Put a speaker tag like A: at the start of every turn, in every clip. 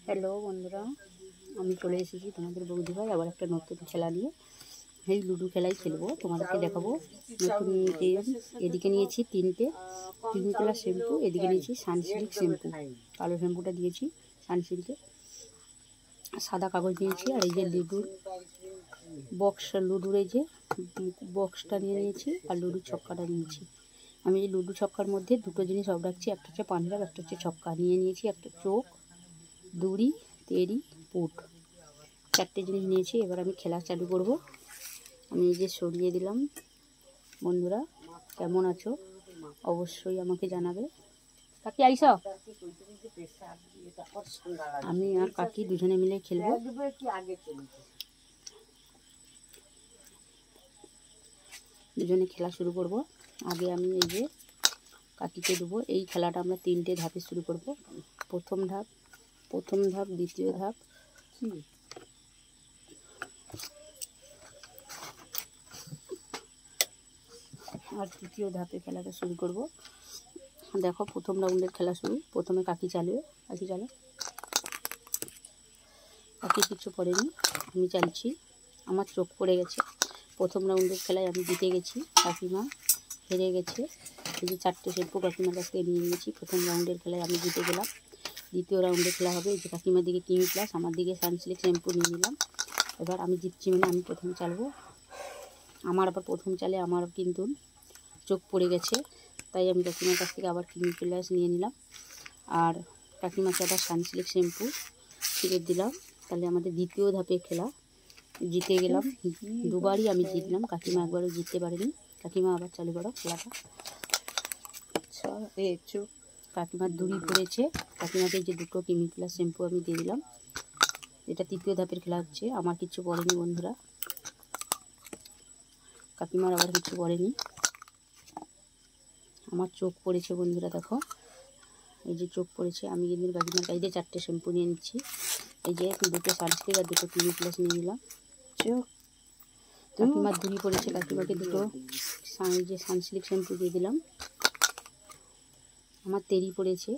A: Hello বন্ধুরা, আমি চলে এসেছি তোমাদের বৌদিভাই আবার একটা নতুন খেলা নিয়ে। এই লুডো খেলাই খেলবো, তোমাদেরকে দেখাবো। নতুন এদিকে নিয়েছি তিনটে ক্রিম কালার শ্যাম্পু, এদিকে নিয়েছি সানসিল্ক শ্যাম্পু, কালো শ্যাম্পুটা দিয়েছি সানসিল্কে। সাদা কাগজ নিয়েছি, আর এই যে লুডুর বক্স, লুডুর এই যে বক্সটা নিয়ে নিয়েছি, আর লুডুর ছক্কাটা নিয়েছি। আমি এই লুডু ছক্কার মধ্যে দুটো জিনিস সব রাখছি, একটা হচ্ছে পাঞ্জাব, একটা হচ্ছে ছক্কা নিয়ে নিয়েছি, একটা চোখ, দড়ি, তেরি, পুট, চারটে জিনিস নিয়েছি। এবার আমি খেলা চালু করব। আমি এই যে সরিয়ে দিলাম। বন্ধুরা কেমন আছো অবশ্যই আমাকে জানাবে। কাকি আইস, আমি আর কাকি দুজনে মিলে খেলবো। দুজনে খেলা শুরু করব। আগে আমি এই যে কাকিকে দেবো। এই খেলাটা আমরা তিনটে ধাপে শুরু করব। প্রথম ধাপ, দ্বিতীয় ধাপ, আর তৃতীয় ধাপে খেলাটা শুরু করব। দেখো প্রথম রাউন্ডের খেলা শুরু। প্রথমে কাকি চালাবে। কাকি কিছু করেনি, আমি চালছি। আমার চোখ পড়ে গেছে। প্রথম রাউন্ডের খেলায় আমি জিতে গেছি, কাকিমা হেরে গেছে। এই যে চারটে শ্যাম্পু কাকিমার কাছ থেকে নিয়ে নিয়েছি। প্রথম রাউন্ডের খেলায় আমি জিতে গেলাম। দ্বিতীয় রাউন্ডের খেলা হবে। এই যে কাকিমার দিকে ক্রিম প্লাস, আমার দিকে সানসিল্ক শ্যাম্পু নিয়ে নিলাম। এবার আমি জিতছি মানে আমি প্রথম চালবো। আমার আবার প্রথম চালে আমার কিন্তু চোখ পড়ে গেছে, তাই আমি কাকিমার কাছ থেকে আবার ক্রিম প্লাস নিয়ে নিলাম, আর কাকিমাকে আবার সানসিল্ক শ্যাম্পু ফেরত দিলাম। তাহলে আমাদের দ্বিতীয় ধাপে খেলা জিতে গেলাম। দুবারই আমি জিতলাম, কাকিমা একবারও জিততে পারেনি। কাকিমা আবার চালু করো খেলাটা। কাকিমার দড়ি পড়েছে, কাকিমাকে যে দুটো ক্রিম প্লাস শ্যাম্পু আমি দিয়ে দিলাম। এটা তৃতীয় ধাপের খেলা হচ্ছে। আমার কিচ্ছু বলেনি বন্ধুরা, কাকিমার আবার কিছু বলেনি। আমার চোখ পড়েছে বন্ধুরা, দেখো এই যে চোখ পড়েছে। আমি কিন্তু কাকিমার কাছে দিয়ে চারটে শ্যাম্পু নিয়ে নিচ্ছি। এই যে দুটো সানস্ক্রিন আর দুটো ক্রিম প্লাস নিয়ে নিলাম। কাকিমার দড়ি পড়েছে, কাকিমাকে দুটো এই যে সানসিল্ক শ্যাম্পু দিয়ে দিলাম। আমার তেরি পড়েছে,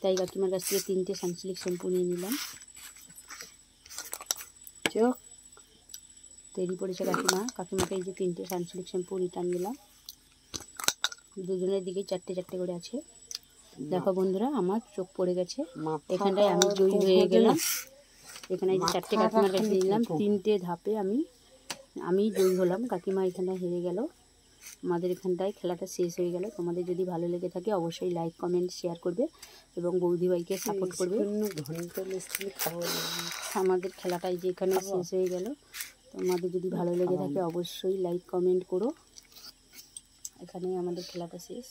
A: তাই কাকিমার কাছ থেকে তিনটে সানসিল্ক শ্যাম্পু নিয়ে নিলাম। তেরি পড়েছে কাকিমাকে এই যে তিনটে সানসিল্ক শ্যাম্পু রিটার্ন দিলাম। দুজনের দিকে চারটে চারটে করে আছে। দেখো বন্ধুরা, আমার চোখ পড়ে গেছে। এখানটায় আমি জয়ী হয়ে গেলাম। এখানে এই যে চারটে কাকিমার কাছে নিলাম। তিনটে ধাপে আমি জয়ী হলাম, কাকিমা এখানে হেরে গেল। আমাদের এখানটায় খেলাটা শেষ হয়ে গেল। তোমাদের যদি ভালো লেগে থাকে অবশ্যই লাইক, কমেন্ট, শেয়ার করবে এবং বৌদিভাইকে সাপোর্ট করবে। আমাদের খেলাটাই যে এখানে শেষ হয়ে গেল। তোমাদের যদি ভালো লেগে থাকে অবশ্যই লাইক, কমেন্ট করো। এখানে আমাদের খেলাটা শেষ।